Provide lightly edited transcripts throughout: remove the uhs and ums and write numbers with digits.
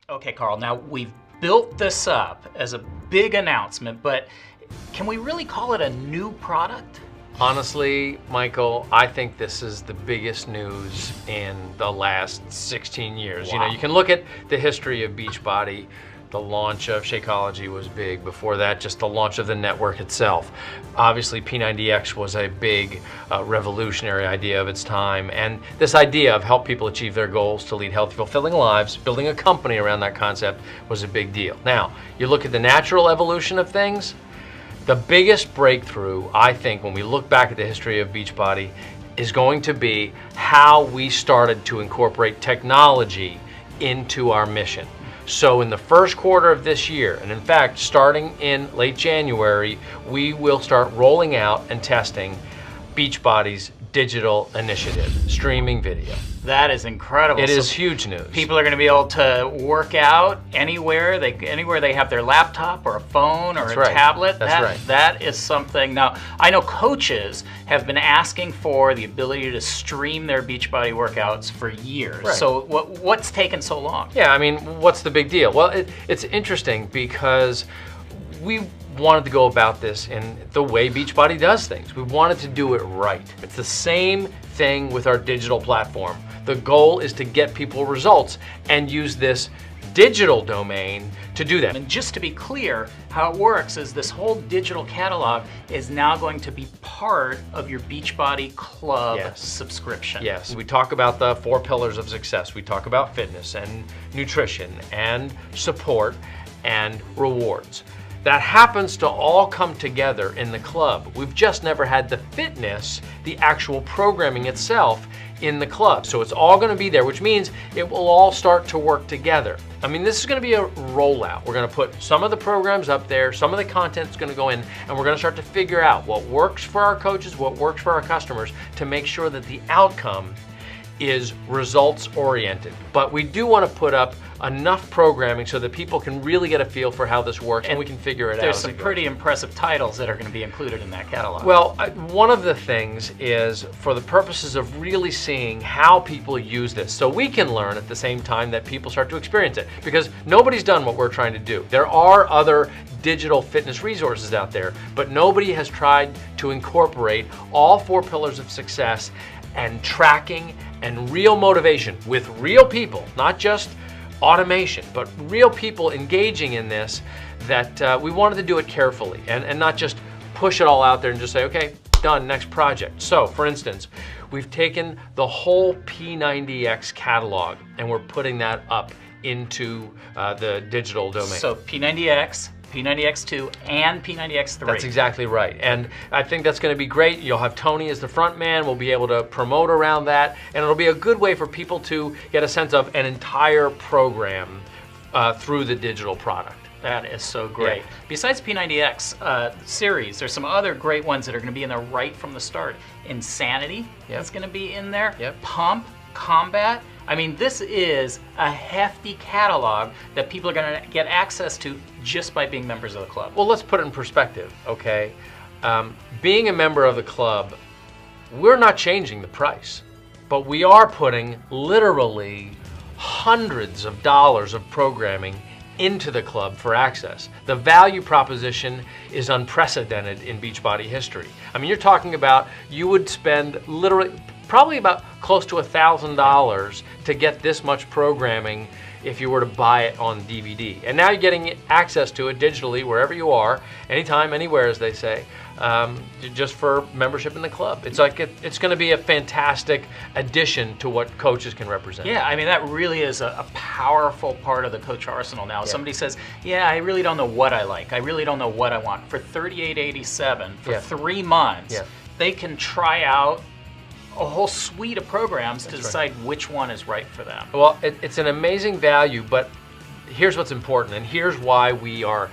Okay, Carl, now we've built this up as a big announcement, but can we really call it a new product? Honestly, Michael, I think this is the biggest news in the last 16 years. Wow. You know, you can look at the history of Beachbody. The launch of Shakeology was big. Before that, just the launch of the network itself. Obviously, P90X was a big revolutionary idea of its time. And this idea of help people achieve their goals to lead healthy, fulfilling lives, building a company around that concept was a big deal. Now, you look at the natural evolution of things, the biggest breakthrough, I think, when we look back at the history of Beachbody is going to be how we started to incorporate technology into our mission. So in the first quarter of this year, and in fact, starting in late January, we will start rolling out and testing Beachbody's digital initiative, streaming video. That is incredible. It is huge news. People are going to be able to work out anywhere they have their laptop or a phone or a tablet. That's right. That is something. Now, I know coaches have been asking for the ability to stream their Beachbody workouts for years. Right. So what's taken so long? Yeah, I mean, what's the big deal? Well, it's interesting because we wanted to go about this in the way Beachbody does things. We wanted to do it right. It's the same thing with our digital platform. The goal is to get people results and use this digital domain to do that. And just to be clear, how it works is this whole digital catalog is now going to be part of your Beachbody Club subscription. Yes, we talk about the 4 pillars of success. We talk about fitness and nutrition and support and rewards. That happens to all come together in the club. We've just never had the fitness, the actual programming itself in the club. So it's all gonna be there, which means it will all start to work together. I mean, this is gonna be a rollout. We're gonna put some of the programs up there, some of the content's gonna go in, and we're gonna start to figure out what works for our coaches, what works for our customers, to make sure that the outcome is results oriented. But we do want to put up enough programming so that people can really get a feel for how this works and we can figure it out. There's some pretty impressive titles that are going to be included in that catalog. Well, one of the things is for the purposes of really seeing how people use this, so we can learn at the same time that people start to experience it, because nobody's done what we're trying to do. There are other digital fitness resources out there, but nobody has tried to incorporate all 4 pillars of success and tracking and real motivation with real people, not just automation, but real people engaging in this, that we wanted to do it carefully and not just push it all out there and just say, okay, done, next project. So for instance, we've taken the whole P90X catalog and we're putting that up into the digital domain. So P90X, P90X2, and P90X3. That's exactly right. And I think that's going to be great. You'll have Tony as the front man. We'll be able to promote around that. And it'll be a good way for people to get a sense of an entire program through the digital product. That is so great. Yeah. Besides P90X series, there's some other great ones that are going to be in there right from the start. Insanity is going to be in there. Pump, Combat. I mean, this is a hefty catalog that people are going to get access to just by being members of the club. Well, let's put it in perspective, okay? Being a member of the club, we're not changing the price, but we are putting literally hundreds of dollars of programming into the club for access. The value proposition is unprecedented in Beachbody history. I mean, you're talking about, you would spend literally probably about close to $1,000 to get this much programming if you were to buy it on DVD. And now you're getting access to it digitally wherever you are, anytime, anywhere, as they say, just for membership in the club. It's like it's going to be a fantastic addition to what coaches can represent. Yeah, I mean, that really is a powerful part of the coach arsenal now. Somebody says, yeah, I really don't know what I like. I really don't know what I want. For $38.87 for 3 months, they can try out a whole suite of programs to decide which one is right for them. Well, it's an amazing value, but here's what's important, and here's why we are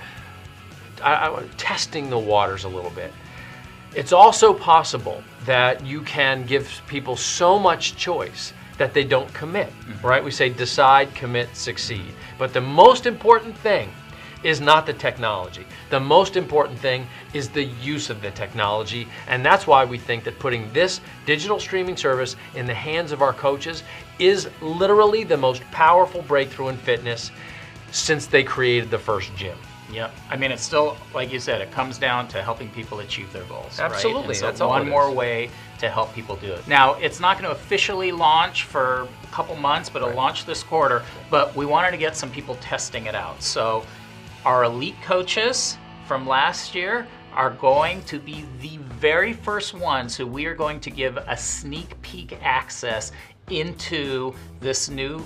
testing the waters a little bit. It's also possible that you can give people so much choice that they don't commit, right? We say decide, commit, succeed. But the most important thing is not the technology. The most important thing is the use of the technology, and that's why we think that putting this digital streaming service in the hands of our coaches is literally the most powerful breakthrough in fitness. since they created the first gym. Yep. I mean, it's still, like you said, it comes down to helping people achieve their goals. Absolutely. Right? And so that's all one more way to help people do it. Now, it's not going to officially launch for a couple months, but it'll launch this quarter. But we wanted to get some people testing it out. So our elite coaches from last year are going to be the very first ones who we are going to give a sneak peek access into this new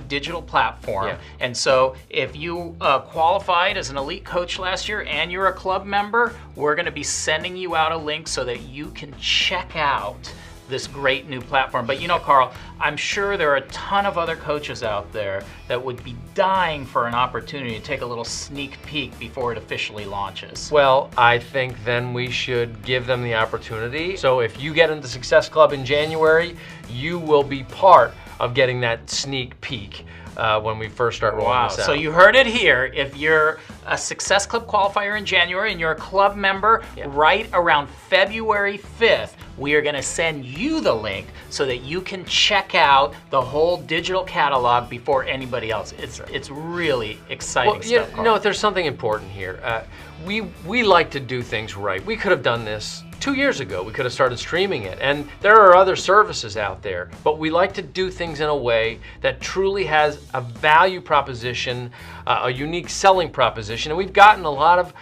digital platform. Yeah. And so if you qualified as an elite coach last year and you're a club member, we're going to be sending you out a link so that you can check out this great new platform. But you know, Carl, I'm sure there are a ton of other coaches out there that would be dying for an opportunity to take a little sneak peek before it officially launches. Well, I think then we should give them the opportunity. So if you get into Success Club in January, you will be part of getting that sneak peek when we first start rolling this out. So you heard it here. If you're a Success Club qualifier in January and you're a club member, right around February 5th, we are going to send you the link so that you can check out the whole digital catalog before anybody else. It's really exciting stuff. You know, there's something important here. We like to do things right. We could have done this 2 years ago. We could have started streaming it, and there are other services out there, but we like to do things in a way that truly has a value proposition, a unique selling proposition, and we've gotten a lot of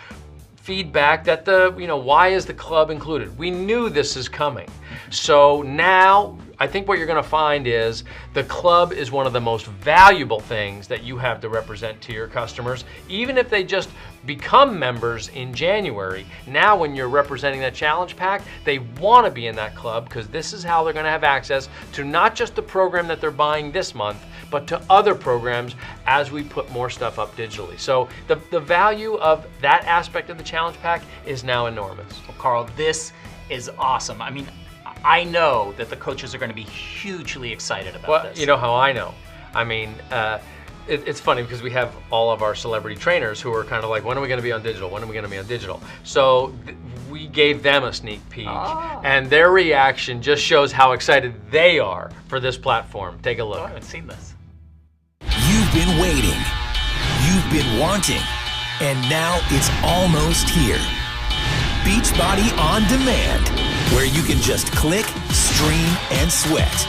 feedback that why is the club included? We knew this is coming. So now I think what you're going to find is the club is one of the most valuable things that you have to represent to your customers, even if they just become members in January. Now when you're representing that challenge pack, they want to be in that club because this is how they're going to have access to not just the program that they're buying this month, but to other programs as we put more stuff up digitally. So the value of that aspect of the challenge pack is now enormous. Well, Carl, this is awesome. I mean, I know that the coaches are going to be hugely excited about this. You know how I know? I mean, it's funny because we have all of our celebrity trainers who are kind of like, when are we going to be on digital? When are we going to be on digital? So we gave them a sneak peek, and their reaction just shows how excited they are for this platform. Take a look. Oh, I haven't seen this. You've been waiting, you've been wanting, and now it's almost here. Beachbody On Demand, where you can just click, stream, and sweat.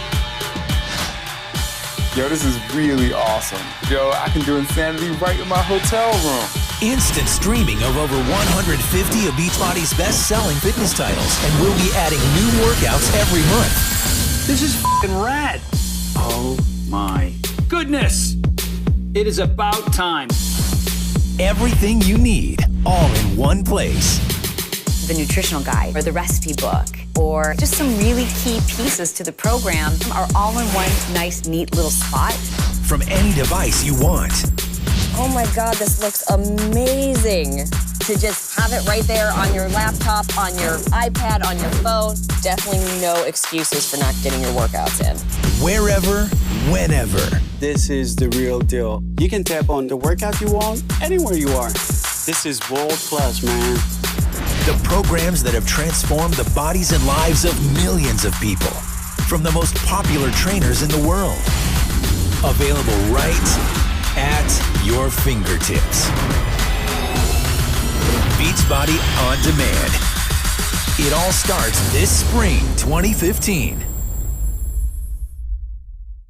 Yo, this is really awesome. Yo, I can do Insanity right in my hotel room. Instant streaming of over 150 of Beachbody's best-selling fitness titles, and we'll be adding new workouts every month. This is f***ing rad. Oh my goodness. It is about time. Everything you need, all in one place. The nutritional guide or the recipe book or just some really key pieces to the program are all in one nice, neat little spot. From any device you want. Oh my God, this looks amazing. To just have it right there on your laptop, on your iPad, on your phone. Definitely no excuses for not getting your workouts in. Wherever, whenever. This is the real deal. You can tap on the workout you want anywhere you are. This is world class, man. The programs that have transformed the bodies and lives of millions of people. From the most popular trainers in the world. Available right at your fingertips. Beachbody On Demand. It all starts this spring 2015.